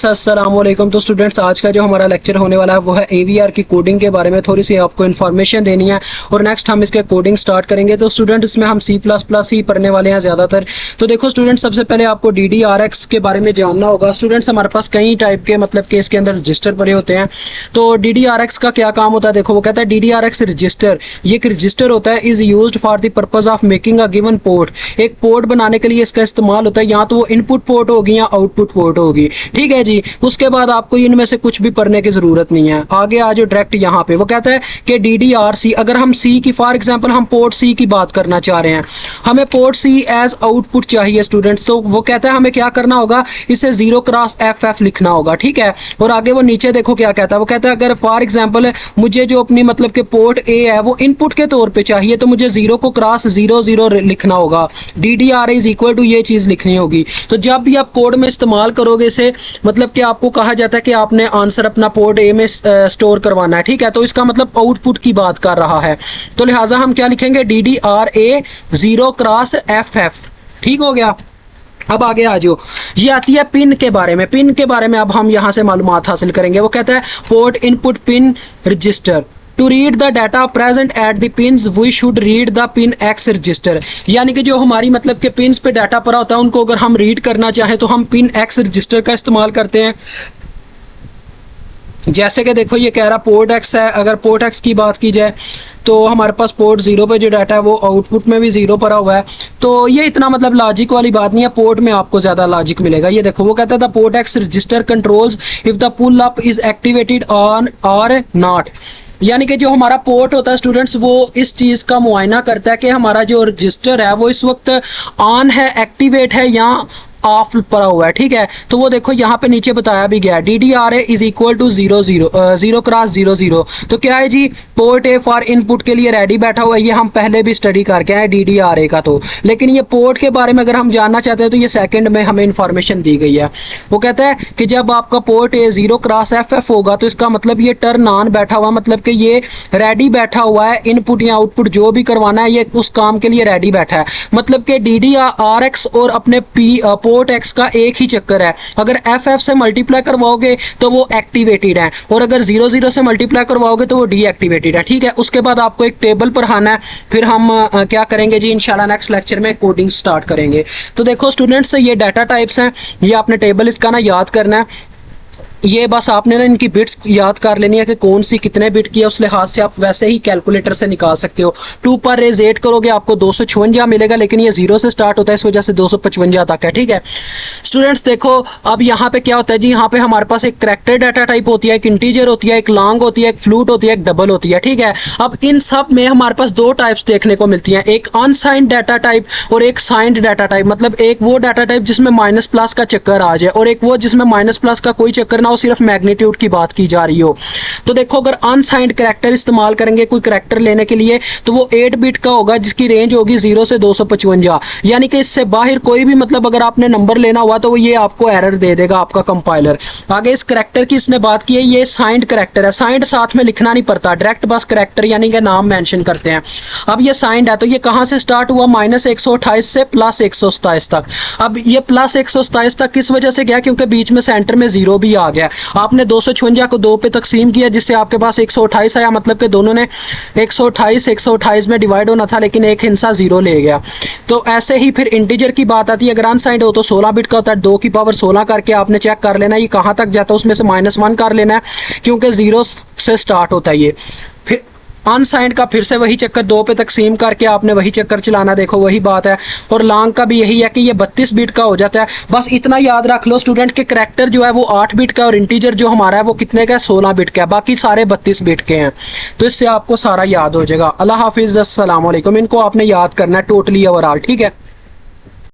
Students अस्सलाम वालेकुम। तो स्टूडेंट्स आज का जो हमारा लेक्चर होने वाला है वो है AVR की कोडिंग के बारे में थोड़ी सी आपको इन्फॉर्मेशन देनी है और नेक्स्ट हम इसके कोडिंग स्टार्ट करेंगे। तो स्टूडेंट इसमें हम C++ ही पढ़ने वाले हैं ज़्यादातर। तो देखो स्टूडेंट्स, सबसे पहले आपको DDRX के बारे में जानना होगा। स्टूडेंट्स हमारे पास कई टाइप के मतलब कि इसके अंदर रजिस्टर पड़े होते हैं। तो DDRX का क्या काम होता है, देखो वो कहता है DDRX रजिस्टर, ये एक रजिस्टर होता है, is used for the purpose of making a given port. एक पोर्ट बनाने के लिए इसका इस्तेमाल होता है, या तो वो इनपुट पोर्ट होगी या आउटपुट पोर्ट होगी। ठीक है जी, उसके बाद आपको इनमें से कुछ भी पढ़ने की जरूरत नहीं है। आगे आ जाओ डायरेक्ट यहाँ पे, वो कहता है कि DDRC, अगर हम C की फॉर एग्जांपल हम पोर्ट C की बात करना चाह रहे हैं, हमें पोर्ट C एज आउटपुट चाहिए स्टूडेंट्स। तो वो कहता है हमें क्या करना होगा, इसे 0x FF लिखना होगा। ठीक है, और आगे वो नीचे देखो क्या कहता है, वो कहता है अगर फॉर एग्जाम्पल मुझे जो अपनी मतलब के पोर्ट A है वो इनपुट के तौर पर चाहिए, तो मुझे 0 को क्रॉस 0 लिखना होगा। DDR इज इक्वल टू ये चीज़ लिखनी होगी। तो जब भी आप कोड में इस्तेमाल करोगे इसे, मतलब कि आपको कहा जाता है कि आपने आंसर अपना पोर्ट A में स्टोर करवाना है। ठीक है, तो इसका मतलब आउटपुट की बात कर रहा है। तो लिहाजा हम क्या लिखेंगे, DDRA 0x FF। ठीक हो गया। अब आगे आ जाओ, ये आती है पिन के बारे में। पिन के बारे में अब हम यहाँ से मालूमात हासिल करेंगे। वो कहता है port input pin register, to read the data present at the pins we should read the pin X register. यानी कि जो हमारी मतलब के पिन्स पे डाटा पड़ा होता है उनको अगर हम रीड करना चाहें तो हम पिन X रजिस्टर का इस्तेमाल करते हैं। जैसे कि देखो ये कह रहा पोर्ट X है, अगर पोर्ट X की बात की जाए तो हमारे पास पोर्ट 0 पे जो डाटा है वो आउटपुट में भी 0 पड़ा हुआ है। तो ये इतना मतलब लॉजिक वाली बात नहीं है, पोर्ट में आपको ज़्यादा लॉजिक मिलेगा। ये देखो वो कहता था port X register controls if the pull up is activated on और नॉट। यानी कि जो हमारा पोर्ट होता है स्टूडेंट्स, वो इस चीज़ का मुआयना करता है कि हमारा जो रजिस्टर है वो इस वक्त ऑन है, एक्टिवेट है या ऑफ पड़ा हुआ है। ठीक है, तो वो देखो यहाँ पे नीचे बताया भी गया DDRA is equal to 0x00। तो क्या है जी, पोर्ट A फॉर इनपुट के लिए रेडी बैठा हुआ है। ये हम पहले भी स्टडी करके आए DDRA का। तो लेकिन ये पोर्ट के बारे में अगर हम जानना चाहते हैं तो ये सेकंड में हमें इंफॉर्मेशन दी गई है। वो कहता है कि जब आपका पोर्ट A 0x FF होगा तो इसका मतलब ये टर्न ऑन बैठा हुआ, मतलब कि ये रेडी बैठा हुआ है, इनपुट या आउटपुट जो भी करवाना है ये उस काम के लिए रेडी बैठा है। मतलब कि DDRX और अपने पोर्ट X का एक ही चक्कर है। अगर FF से मल्टीप्लाई करवाओगे तो वो एक्टिवेटेड है, और अगर 0 से मल्टीप्लाई करवाओगे तो वो डीएक्टिवेटेड है। ठीक है, उसके बाद आपको एक टेबल पर आना है, फिर हम क्या करेंगे जी, इंशाल्लाह नेक्स्ट लेक्चर में कोडिंग स्टार्ट करेंगे। तो देखो स्टूडेंट्स, ये डाटा टाइप्स हैं, ये आपने टेबल इसका ना याद करना है। ये बस आपने ना इनकी बिट्स याद कर लेनी है कि कौन सी कितने बिट की है, उस लिहाज से आप वैसे ही कैलकुलेटर से निकाल सकते हो। 2 पर रेज 8 करोगे आपको 256 मिलेगा, लेकिन ये 0 से स्टार्ट होता है इस वजह से 255 तक है। ठीक है स्टूडेंट्स, देखो अब यहाँ पे क्या होता है जी, यहाँ पे हमारे पास एक करैक्टर डाटा टाइप होती है, एक इंटीजर होती है, एक लॉन्ग होती है, एक फ्लूट होती है, एक डबल होती है। ठीक है, अब इन सब में हमारे पास 2 टाइप्स देखने को मिलती हैं, एक अनसाइंड डाटा टाइप और एक साइंड डाटा टाइप। मतलब एक वो डाटा टाइप जिसमें माइनस प्लस का चक्कर आ जाए, और एक वो जिसमें माइनस प्लस का कोई चक्कर ना हो, सिर्फ मैग्नीट्यूड की बात की जा रही हो। तो देखो अगर अनसाइंड करैक्टर इस्तेमाल करेंगे कोई करैक्टर लेने के लिए, तो वो 8 बिट का होगा जिसकी रेंज होगी 0 से 255। यानी कि इससे बाहर कोई भी मतलब अगर आपने नंबर लेना हुआ तो वो ये आपको एरर दे देगा आपका कंपाइलर। आगे इस करैक्टर की इसने बात की है, ये साइंड करैक्टर है। साइंड साथ में लिखना नहीं पड़ता, डायरेक्ट बस करैक्टर यानी कि नाम मेंशन करते हैं। अब ये साइंड है तो ये कहां से स्टार्ट हुआ, -128 से +127 तक। अब ये +127 तक किस वजह से गया, क्योंकि बीच में सेंटर में 0 भी आ गया। आपने 256 को 2 पे तकसीम किया जिससे आपके पास 128 आया, मतलब कि दोनों ने 128 में डिवाइड होना था, लेकिन एक हिस्सा 0 ले गया। तो ऐसे ही फिर इंटीजर की बात आती है, अगर अनसाइंड हो तो 16 बिट का होता है। 2 की पावर 16 करके आपने चेक कर लेना ये कहाँ तक जाता है, उसमें से -1 कर लेना है, क्योंकि 0 से स्टार्ट होता है ये। फिर अनसाइंड का फिर से वही चक्कर, 2 पे तकसीम करके आपने वही चक्कर चलाना, देखो वही बात है। और लॉन्ग का भी यही है कि ये 32 बिट का हो जाता है। बस इतना याद रख लो स्टूडेंट के करैक्टर जो है वो 8 बिट का, और इंटीजर जो हमारा है वो कितने का है, 16 बिट का है, बाकी सारे 32 बिट के हैं। तो इससे आपको सारा याद हो जाएगा। अल्लाह हाफिज़, अस्सलाम वालेकुम। इनको आपने याद करना है टोटली ओवरऑल। ठीक है।